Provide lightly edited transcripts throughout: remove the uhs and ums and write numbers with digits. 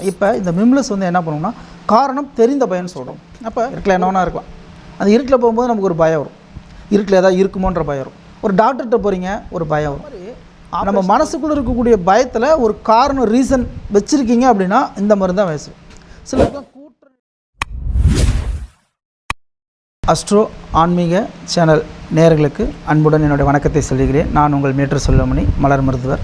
சொல்லிட்டோம். இப்போ இந்த மிம்லஸ் வந்து என்ன பண்ணுவோம்னா காரணம் தெரிந்த பயம்னு சொல்கிறோம். அப்போ இருட்டில் என்ன வேணா இருக்கலாம். அந்த இருட்டில் போகும்போது நமக்கு ஒரு பயம் வரும். இருட்டில் ஏதாவது இருக்குமோன்ற பயம் வரும். ஒரு டாக்டர்கிட்ட போகிறீங்க, ஒரு பயம் வரும். நம்ம மனசுக்குள்ளே இருக்கக்கூடிய பயத்தில் ஒரு காரணம் ரீசன் வச்சுருக்கீங்க அப்படின்னா இந்த மாதிரி தான் வயசு. சிலருக்குலாம் அஸ்ட்ரோ ஆன்மீக சேனல் நேயர்களுக்கு அன்புடன் என்னுடைய வணக்கத்தை சொல்கிறேன். நான் உங்கள் மேட்டர் செல்வமணி, மலர் மருத்துவர்.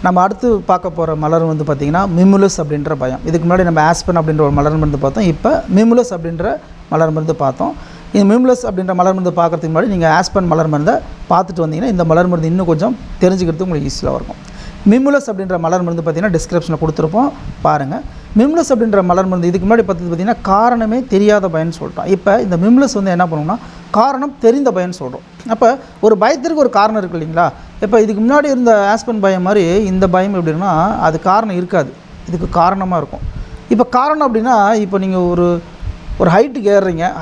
நம்ம அடுத்து பார்க்க போகிற மலர் வந்து பார்த்திங்கன்னா மிமுலஸ் அப்படின்ற பயம். இதுக்கு முன்னாடி நம்ம ஆஸ்பன் அப்படின்ற ஒரு மலர் மருந்து பார்த்தோம். இப்போ மிமுலஸ் அப்படின்ற மலர் மருந்து பார்த்தோம். இந்த மிமுலஸ் அப்படின்ற மலர் மருந்து பார்க்குறதுக்கு முன்னாடி நீங்கள் ஆஸ்பன் மலர் மருந்தை பார்த்துட்டு வந்தீங்கன்னா இந்த மலர் மருந்து இன்னும் கொஞ்சம் தெரிஞ்சுக்கிறது உங்களுக்கு ஈஸியாக இருக்கும். மிமுலஸ் அப்படின்ற மலர் மருந்து பார்த்திங்கன்னா டிஸ்கிரிப்ஷனில் கொடுத்துருப்போம், பாருங்கள். மிமுலஸ் அப்படின்ற மலர் மருந்து இதுக்கு முன்னாடி பார்த்திங்கன்னா காரணமே தெரியாத பயம்னு சொல்லிட்டோம். இப்போ இந்த மிமுலஸ் வந்து என்ன பண்ணுவோம்னா காரணம் தெரிந்த பயம்னு சொல்கிறோம். அப்போ ஒரு பயத்திற்கு ஒரு காரணம் இருக்குது இல்லைங்களா? இப்போ இதுக்கு முன்னாடி இருந்த ஆஸ்பன் பயம் மாதிரி இந்த பயம் எப்படின்னா அது காரணம் இருக்காது, இதுக்கு காரணமாக இருக்கும். இப்போ காரணம் அப்படின்னா இப்போ நீங்கள் ஒரு ஹைட்டுக்கு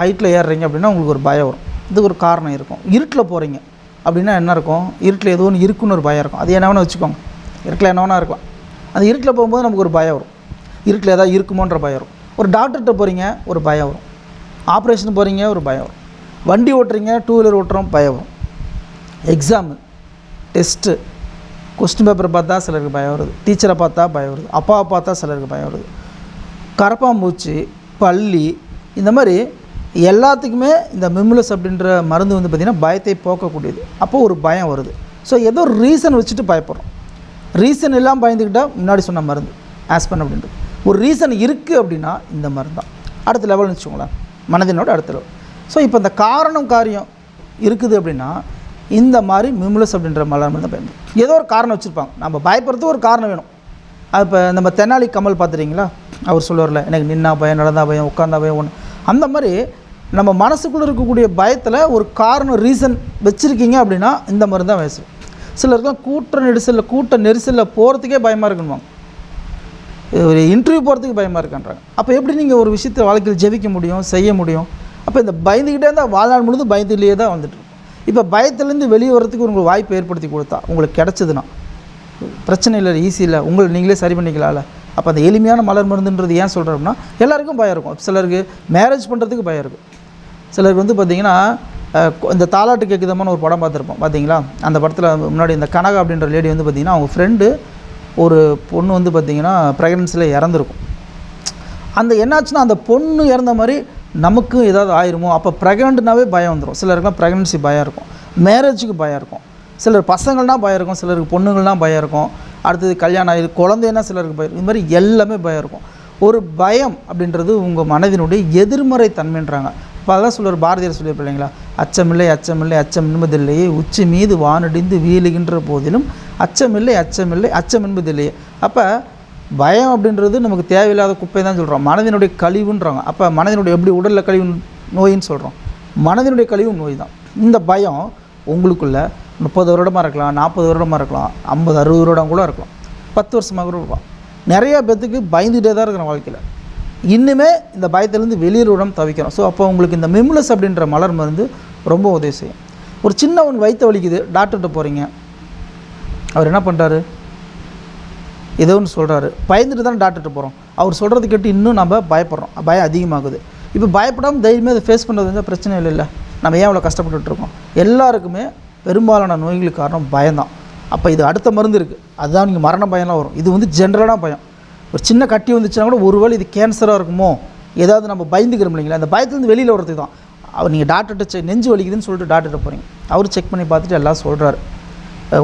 ஹைட்டில் ஏறுறீங்க அப்படின்னா உங்களுக்கு ஒரு பயம் வரும், இதுக்கு ஒரு காரணம் இருக்கும். இருட்டில் போகிறீங்க அப்படின்னா என்ன இருக்கும்? இருட்டில் ஏதோ ஒன்று இருக்குன்னு ஒரு பயம் இருக்கும். அது என்ன வேணால் வச்சுக்கோங்க, இருட்டில் என்ன வேணா இருக்கலாம். அந்த இருட்டில் போகும்போது நமக்கு ஒரு பயம் வரும், இருட்டில் ஏதாவது இருக்குமோன்ற பயம் வரும். ஒரு டாக்டர்கிட்ட போகிறீங்க, ஒரு பயம் வரும். ஆப்ரேஷன் போகிறீங்க, ஒரு பயம் வரும். வண்டி ஓட்டுறீங்க, டூ வீலர் ஓட்டுறோம், பயம் வரும். எக்ஸாமு, டெஸ்ட்டு, கொஸ்டின் பேப்பரை பார்த்தா சிலருக்கு பயம் வருது, டீச்சரை பார்த்தா பயம் வருது, அப்பாவை பார்த்தா சிலருக்கு பயம் வருது. கரப்பாம்பூச்சி, பல்லி, இந்த மாதிரி எல்லாத்துக்குமே இந்த மிமுலஸ் அப்படின்ற மருந்து வந்து பார்த்திங்கன்னா பயத்தை போக்கக்கூடியது. அப்போது ஒரு பயம் வருது. ஸோ ஏதோ ஒரு ரீசன் வச்சுட்டு பயப்படுறோம். ரீசன் எல்லாம் பயந்துக்கிட்டால் முன்னாடி சொன்ன மருந்து ஆஸ்பன் அப்படின்றது. ஒரு ரீசன் இருக்குது அப்படின்னா இந்த மருந்து தான் அடுத்த லெவல்னு வச்சுக்கோங்களேன், மனதினோட அடுத்த லெவல். ஸோ இப்போ இந்த காரியம் இருக்குது அப்படின்னா இந்த மாதிரி மிமுலஸ் அப்படின்ற மலர் மருந்து பயன்படும். ஏதோ ஒரு காரணம் வச்சுருப்பாங்க, நம்ம பயப்படுறதுக்கு ஒரு காரணம் வேணும். அது இப்போ நம்ம தெனாலி கமல் பார்த்துட்டிங்களா, அவர் சொல்லுவார்ல, எனக்கு நின்னா பயம், நடந்தா பயம், உட்காந்தா பயம் ஒன்று. அந்த மாதிரி நம்ம மனசுக்குள்ளே இருக்கக்கூடிய பயத்தில் ஒரு காரணம் ரீசன் வச்சுருக்கீங்க அப்படின்னா இந்த மாதிரி தான் வயசு. சிலருக்குலாம் கூட்ட நெரிசலில் போகிறதுக்கே பயமாக இருக்குன்னுவாங்க, ஒரு இன்டர்வியூ போகிறதுக்கு பயமாக இருக்குன்றாங்க. அப்போ எப்படி நீங்கள் ஒரு விஷயத்தை வாழ்க்கையில் ஜெயிக்க முடியும், செய்ய முடியும்? அப்போ இந்த பயந்துக்கிட்டே இருந்தால் வாழ்நாள் முழுது பயத்துலேயே தான் வந்துட்டு. இப்போ பயத்துலேருந்து வெளியே வரத்துக்கு உங்களுக்கு வாய்ப்பு ஏற்படுத்தி கொடுத்தா உங்களுக்கு கிடச்சிதுன்னா பிரச்சனை இல்லை, ஈஸி இல்லை, உங்களை நீங்களே சரி பண்ணிக்கலாம்ல. அப்போ அந்த எளிமையான மலர் மருந்துன்றது ஏன் சொல்கிறோம்னா எல்லாருக்கும் பயம் இருக்கும். சிலருக்கு மேரேஜ் பண்ணுறதுக்கு பயம் இருக்கும். சிலருக்கு வந்து பார்த்திங்கன்னா இந்த தாலாட்டு கேட்குதமான ஒரு படம் பார்த்துருப்போம் பார்த்தீங்களா? அந்த படத்தில் முன்னாடி இந்த கனகா அப்படின்ற லேடி வந்து பார்த்திங்கன்னா அவங்க ஃப்ரெண்டு ஒரு பொண்ணு வந்து பார்த்திங்கன்னா ப்ரெக்னன்சியில் இறந்துருக்கும். அந்த என்னாச்சுன்னா அந்த பொண்ணு இறந்த மாதிரி நமக்கு ஏதாவது ஆயிருமோ, அப்போ ப்ரெக்னென்ட்னாவே பயம் வந்துடும். சிலருக்குலாம் ப்ரெக்னன்சி பயம் இருக்கும், மேரேஜுக்கு பயம் இருக்கும், சிலர் பசங்கள்னால் பயம் இருக்கும், சிலருக்கு பொண்ணுங்கள்னால் பயம் இருக்கும், அடுத்தது கல்யாணம் ஆகி குழந்தைன்னா சிலருக்கு பயம். இது மாதிரி எல்லாமே பயம் இருக்கும். ஒரு பயம் அப்படின்றது உங்கள் மனதினுடைய எதிர்மறை தன்மைன்றாங்க. இப்போ அதெல்லாம் சொல்லுவார், பாரதியார் சொல்லியிருப்ப இல்லைங்களா, அச்சமில்லை அச்சமில்லை அச்சம் என்பதில்லையே, உச்சி மீது வானடிந்து வீழுகின்ற போதிலும் அச்சமில்லை அச்சமில்லை அச்சம் என்பதில்லையே. அப்போ பயம் அப்படின்றது நமக்கு தேவையில்லாத குப்பை தான் சொல்கிறோம், மனதினுடைய கழிவுன்றாங்க. அப்போ மனதினுடைய எப்படி உடலில் கழிவு நோயின்னு சொல்கிறோம், மனதினுடைய கழிவு நோய் தான் இந்த பயம். உங்களுக்குள்ள 30 வருடமாக இருக்கலாம், 40 வருடமாக இருக்கலாம், 50 60 வருடம் கூட இருக்கலாம், 10 வருஷமாக கூட இருக்கலாம். நிறையா பேர்த்துக்கு பயந்துகிட்டே தான் இருக்கிற வாழ்க்கையில். இன்னுமே இந்த பயத்திலேருந்து வெளியேறும் தவிக்கிறோம். ஸோ அப்போ உங்களுக்கு இந்த மிமுலஸ் அப்படின்ற மலர் மருந்து ரொம்ப உதவி செய்யும். ஒரு சின்ன ஒன்று வயிற்று வலிக்குது, டாக்டர்கிட்ட போகிறீங்க, அவர் என்ன பண்ணுறாரு, ஏதோ ஒன்று சொல்கிறாரு, பயந்துட்டு தான் டாக்டர்கிட்ட போகிறோம். அவர் சொல்கிறது கேட்டு இன்னும் நம்ம பயப்படுறோம், பயம் அதிகமாகுது. இப்போ பயப்படாமல் தைரியமாக அதை ஃபேஸ் பண்ணுறது வந்து பிரச்சனை இல்லை. நம்ம ஏன் அவ்வளோ கஷ்டப்பட்டுருக்கோம்? எல்லாருக்குமே பெரும்பாலான நோய்களுக்கு காரணம் பயம்தான். அப்போ இது அடுத்த மருந்து இருக்குது, அதுதான் நீங்கள் மரண பயம்லாம் வரும். இது வந்து ஜென்ரலான பயம். ஒரு சின்ன கட்டி வந்துச்சுன்னா கூட ஒருவேளை இது கேன்சராக இருக்குமோ, ஏதாவது நம்ம பயந்துக்கிறோம் இல்லைங்களா, அந்த பயத்துலேருந்து வெளியில் வரதுக்கு தான். அவர் நீங்கள் டாக்டர்கிட்ட நெஞ்சு வலிக்குதுன்னு சொல்லிட்டு டாக்டர்கிட்ட போகிறீங்க, அவர் செக் பண்ணி பார்த்துட்டு எல்லாம் சொல்கிறாரு,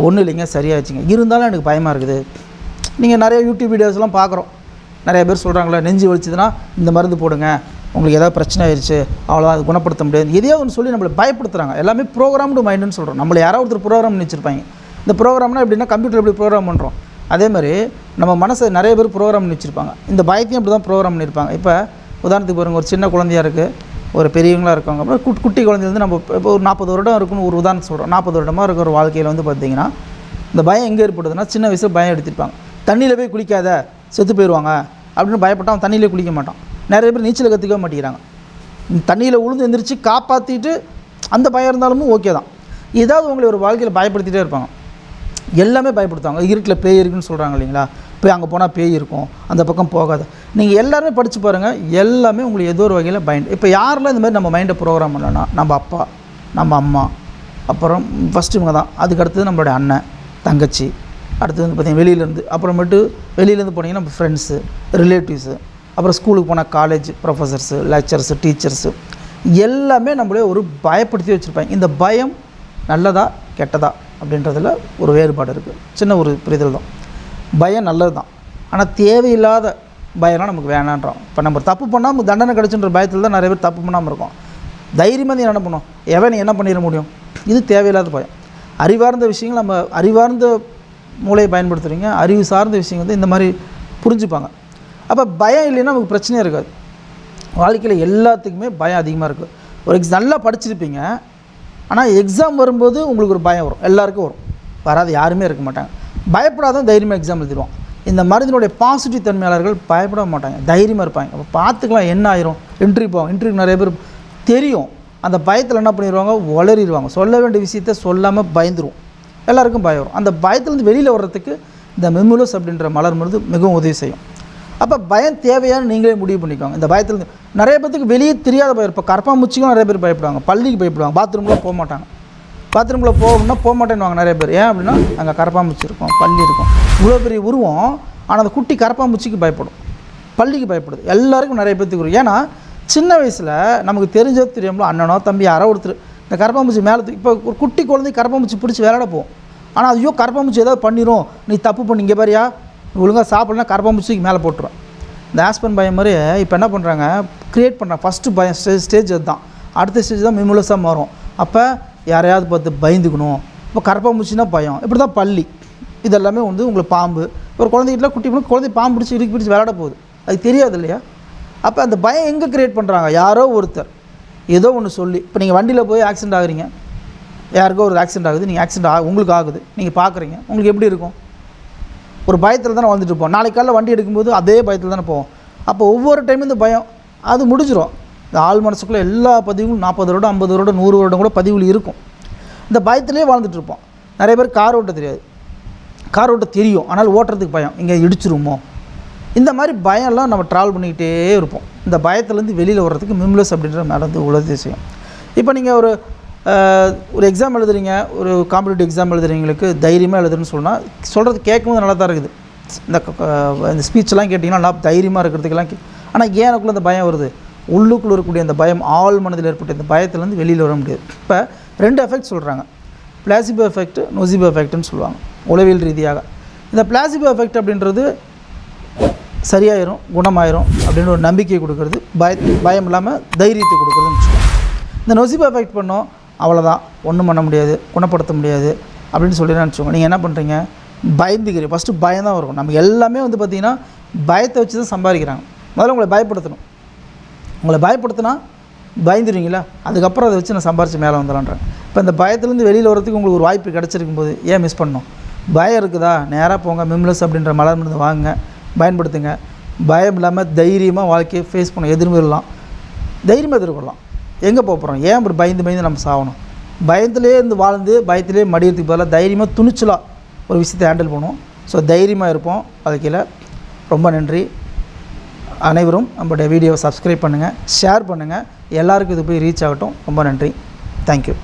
ஒன்றும் இல்லைங்க சரியாகிடுச்சிங்க, இருந்தாலும் எனக்கு பயமாக இருக்குது. நீங்கள் நிறைய யூடியூப் வீடியோஸ்லாம் பார்க்குறோம், நிறைய பேர் சொல்கிறாங்களே, நெஞ்சு வலிச்சதுன்னா இந்த மருந்து போடுங்க, உங்களுக்கு ஏதாவது பிரச்சனை ஆயிடுச்சு அவ்வளோதான், அது குணப்படுத்த முடியாது, எதையோ ஒன்று சொல்லி நம்மளை பயப்படுத்துகிறாங்க. எல்லாமே ப்ரோக்ராம்டு மைண்டுன்னு சொல்கிறோம். நம்மளை யாராவது ஒருத்தர் ப்ரோக்ராம் பண்ணி வச்சுருப்பாங்க. இந்த ப்ரோக்ராம்னா எப்படின்னா கம்ப்யூட்டர் எப்படி ப்ரோக்ராம் பண்ணுறோம், அதே மாதிரி நம்ம மனசை நிறைய பேர் ப்ரோக்ராம் பண்ணி வச்சுருப்பாங்க. இந்த பயத்தையும் அப்படி தான் ப்ரோக்ராம் பண்ணியிருப்பாங்க. இப்போ உதாரணத்துக்கு பாருங்கள், ஒரு சின்ன குழந்தையாக இருக்குது, ஒரு பெரியவங்களாக இருக்காங்க, அப்புறம் குட்டி குழந்தைலேருந்து நம்ம இப்போ ஒரு 40 வருடம் இருக்குன்னு ஒரு உதாரணம் சொல்கிறோம். 40 வருடமாக இருக்கிற ஒரு வாழ்க்கையில் வந்து பார்த்திங்கன்னா இந்த பயம் எங்கே ஏற்படுதுன்னா சின்ன வயசில் பயம் எடுத்திருப்பாங்க. தண்ணியில் போய் குளிக்காத செத்து போயிடுவாங்க அப்படின்னு பயப்பட்டால் அவன் தண்ணியிலே குளிக்க மாட்டான். நிறைய பேர் நீச்சல் கற்றுக்கவே மாட்டேங்கிறாங்க. தண்ணியில் உளுந்து எந்திரிச்சு காப்பாற்றிட்டு அந்த பயம் இருந்தாலும் ஓகே தான். ஏதாவது உங்களை ஒரு வாழ்க்கையில் பயப்படுத்திகிட்டே இருப்பாங்க, எல்லாமே பயப்படுத்துவாங்க. இருட்டில் பேய் இருக்குன்னு சொல்கிறாங்க இல்லைங்களா, போய் அங்கே போனால் பேய் இருக்கும், அந்த பக்கம் போகாது. நீங்கள் எல்லாருமே படித்து பாருங்கள், எல்லாமே உங்களுக்கு ஏதோ ஒரு வகையில் மைண்ட். இப்போ யாரெல்லாம் இந்த மாதிரி நம்ம மைண்டை ப்ரோக்ராம் பண்ணலன்னா, நம்ம அப்பா, நம்ம அம்மா, அப்புறம் ஃபஸ்ட்டு இவங்க தான். அதுக்கு அடுத்தது நம்மளுடைய அண்ணன், தங்கச்சி, அடுத்தது வந்து பார்த்திங்கன்னா வெளியிலேருந்து, அப்புறமேட்டு வெளியிலேருந்து போனீங்கன்னா நம்ம ஃப்ரெண்ட்ஸு, ரிலேட்டிவ்ஸு, அப்புறம் ஸ்கூலுக்கு போனால் காலேஜ் ப்ரொஃபஸர்ஸு, லெக்சர்ஸு, டீச்சர்ஸு, எல்லாமே நம்மளே ஒரு பயப்படுத்தி வச்சுருப்பாங்க. இந்த பயம் நல்லதா கெட்டதா அப்படின்றதில் ஒரு வேறுபாடு இருக்குது. சின்ன ஒரு புரிதல் தான். பயம் நல்லது தான், ஆனால் தேவையில்லாத பயம்லாம் நமக்கு வேணான்றோம். இப்போ நம்ம தப்பு பண்ணால் நமக்கு தண்டனை கிடச்சுன்ற பயத்தில் தான் நிறைய பேர் தப்பு பண்ணாமல் இருக்கும். தைரியமாக நீ என்ன பண்ணும், எவன் நீ என்ன பண்ணிட முடியும்? இது தேவையில்லாத பயம். அறிவார்ந்த விஷயங்கள் நம்ம அறிவார்ந்த மூளையை பயன்படுத்துகிறீங்க, அறிவு சார்ந்த விஷயம் வந்து இந்த மாதிரி புரிஞ்சுப்பாங்க. அப்போ பயம் இல்லைன்னா நமக்கு பிரச்சனையே இருக்காது. வாழ்க்கையில் எல்லாத்துக்குமே பயம் அதிகமாக இருக்குது. ஒரு நல்லா படிச்சிருப்பீங்க, ஆனால் எக்ஸாம் வரும்போது உங்களுக்கு ஒரு பயம் வரும். எல்லாருக்கும் வரும், வராது யாருமே இருக்க மாட்டாங்க. பயப்படாதான் தைரியமாக எக்ஸாம் எழுதிடுவோம். இந்த மருந்தினுடைய பாசிட்டிவ் தன்மையாளர்கள் பயப்பட மாட்டாங்க, தைரியமாக இருப்பாங்க. அப்போ பார்த்துக்கலாம் என்ன ஆயிரும். இன்டர்வியூ போவாங்க, இன்டர்வியூ நிறைய பேர் தெரியும், அந்த பயத்தில் என்ன பண்ணிடுவாங்க, உளறிடுவாங்க. சொல்ல வேண்டிய விஷயத்த சொல்லாமல் பயந்துருவோம். எல்லாருக்கும் பயம் வரும். அந்த பயத்துலேருந்து வெளியில் வர்றதுக்கு இந்த மெமுலஸ் அப்படின்ற மலர் மருந்து மிகவும் உதவி செய்யும். அப்போ பயம் தேவையான நீங்களே முடிவு பண்ணிக்கோங்க. இந்த பயத்துலேருந்து நிறைய பேருக்கு வெளியே தெரியாத பயம். இப்போ கரப்பாம்பூச்சிக்கும் நிறைய பேர் பயப்படுவாங்க, பள்ளிக்கு பயப்படுவாங்க, பாத்ரூம்லாம் போக மாட்டாங்க. பாத்ரூமில் போகணும்னா போக மாட்டேன்னுவாங்க நிறைய பேர். ஏன் அப்படின்னா அங்கே கரப்பாம்பூச்சி இருக்கும், பள்ளி இருக்கும். இவ்வளோ பெரிய உருவம், ஆனால் அந்த குட்டி கரப்பாம்பூச்சிக்கு பயப்படும், பள்ளிக்கு பயப்படுது. எல்லாருக்கும் நிறைய பேர்த்துக்கு வரும். ஏன்னா சின்ன வயசில் நமக்கு தெரிஞ்சது தெரியாமலோ அண்ணனோ தம்பி யாரோ ஒருத்தர் இந்த கரப்பாம்பூச்சி மேலே இப்போ ஒரு குட்டி குழந்தை கரப்பாம்பூச்சி பிடிச்சி விளையாட போகும். ஆனால் ஐயோ கரப்பாம்பூச்சி ஏதாவது பண்ணிடும், நீ தப்பு பண்ணி இங்கே பாரியா ஒழுங்காக சாப்பிட்னா கரப்பாம்பூச்சிக்கு மேலே போட்டுருவேன். இந்த ஆஸ்பன் பயம் மாதிரி இப்போ என்ன பண்ணுறாங்க, க்ரியேட் பண்ணுறாங்க. ஃபஸ்ட்டு பயம் ஸ்டேஜ் அதுதான். அடுத்த ஸ்டேஜ் தான் மெமுலஸாக மாறும். அப்போ யாரையாவது பார்த்து பயந்துக்கணும். இப்போ கரப்பாம்பூச்சின்னா பயம். இப்படி தான் பள்ளி, இதெல்லாமே வந்து உங்களுக்கு பாம்பு. ஒரு குழந்தைகிட்டலாம் குட்டி குழந்தை பாம்பு பிடிச்சி இறுக்கி பிடிச்சி விளையாட போகுது, அது தெரியாது இல்லையா? அப்போ அந்த பயம் எங்கே க்ரியேட் பண்ணுறாங்க, யாரோ ஒருத்தர் ஏதோ ஒன்று சொல்லி. இப்போ நீங்கள் வண்டியில் போய் ஆக்சிடென்ட் ஆகுறீங்க, யாருக்கோ ஒரு ஆக்சிடென்ட் ஆகுது, நீங்கள் ஆக்சிடென்ட் உங்களுக்கு ஆகுது, நீங்கள் பார்க்குறீங்க, உங்களுக்கு எப்படி இருக்கும்? ஒரு பயத்தில் தானே வந்துட்டு போவோம். நாளைக்கு காலையில் வண்டி எடுக்கும்போது அதே பயத்தில் தானே போவோம். அப்போ ஒவ்வொரு டைமும் இந்த பயம் அது முடிஞ்சிடும். இந்த ஆள் மனசுக்குள்ளே எல்லா பதிவுகளும் 40 வருடம் 50 வருடம் 100 வருடம் கூட பதிவுகள் இருக்கும். இந்த பயத்திலே வாழ்ந்துட்டுருப்போம். நிறைய பேர் கார் ஓட்ட தெரியாது, கார் ஓட்ட தெரியும், ஆனால் ஓட்டுறதுக்கு பயம், இங்கே இடிச்சிருமோ. இந்த மாதிரி பயம்லாம் நம்ம ட்ராவல் பண்ணிக்கிட்டே இருப்போம். இந்த பயத்துலேருந்து வெளியில் வர்றதுக்கு மெமுலஸ் அப்படின்ற மருந்து உதவி செய்யும். இப்போ நீங்கள் ஒரு எக்ஸாம் எழுதுறீங்க, ஒரு காம்படிட்டிவ் எக்ஸாம் எழுதுறீங்களுக்கு தைரியமாக எழுதுன்னு சொன்னால் சொல்கிறது கேட்கும்போது நல்லா தான் இருக்குது. இந்த ஸ்பீச்செலாம் கேட்டிங்கன்னா நல்லா தைரியமாக இருக்கிறதுக்கெல்லாம் ஆனால் ஏன் எனக்குள்ளே அந்த பயம் வருது, உள்ளுக்குள்ளே இருக்கக்கூடிய அந்த பயம், ஆள் மனதில் ஏற்பட்ட இந்த பயத்துலேருந்து வெளியில் வர முடியாது. இப்போ 2 எஃபெக்ட் சொல்கிறாங்க, பிளாசிபோ எஃபெக்ட், நொசிபோ எஃபெக்ட்னு சொல்லுவாங்க உளவியல் ரீதியாக. இந்த பிளாசிபோ எஃபெக்ட் அப்படின்றது சரியாயிரும், குணமாயிரும் அப்படின்னு ஒரு நம்பிக்கை கொடுக்குறது, பயம் இல்லாமல் தைரியத்தை கொடுக்குறதுன்னு வச்சுக்கோங்க. இந்த நொசிபோ எஃபெக்ட் பண்ணோம், அவ்வளோதான், ஒன்றும் பண்ண முடியாது, குணப்படுத்த முடியாது அப்படின்னு சொல்லி நினச்சோங்க. நீங்கள் என்ன பண்ணுறீங்க, பயந்துக்கிறீங்க. ஃபஸ்ட்டு பயம் தான் இருக்கும். நம்ம எல்லாமே வந்து பார்த்திங்கன்னா பயத்தை வச்சு தான் சம்பாதிக்கிறாங்க. முதல்ல உங்களை பயப்படுத்தணும். உங்களை பயப்படுத்தினா பயந்துருவீங்களா, அதுக்கப்புறம் அதை வச்சு நான் சம்பாரித்து மேலே வந்துடலான்றேன். இப்போ இந்த பயத்துலேருந்து வெளியில் வரதுக்கு உங்களுக்கு ஒரு வாய்ப்பு கிடச்சிருக்கும் போது ஏன் மிஸ் பண்ணணும்? பயம் இருக்குதா, நேராக போங்க, மெமுலஸ் அப்படின்ற மலர் மருந்து வாங்குங்க, பயன்படுத்துங்க. பயம் இல்லாமல் தைரியமாக வாழ்க்கையை ஃபேஸ் பண்ண எதிர்கொள்ளலாம், தைரியமாக எதிர்கொள்ளலாம். எங்கே போகிறோம், ஏன் இப்படி பயந்து நம்ம சாகணும்? பயத்திலே இருந்து வாழ்ந்து பயத்திலே மடியறதுக்கு பதிலாக தைரியமாக துணிச்சலாக ஒரு விஷயத்தை ஹேண்டில் பண்ணுவோம். ஸோ தைரியமாக இருப்போம் வாழ்க்கையில். ரொம்ப நன்றி. அனைவரும் நம்மளுடைய வீடியோவை சப்ஸ்கிரைப் பண்ணுங்கள், ஷேர் பண்ணுங்கள், எல்லாருக்கும் இது போய் ரீச் ஆகட்டும். ரொம்ப நன்றி. தேங்க்யூ.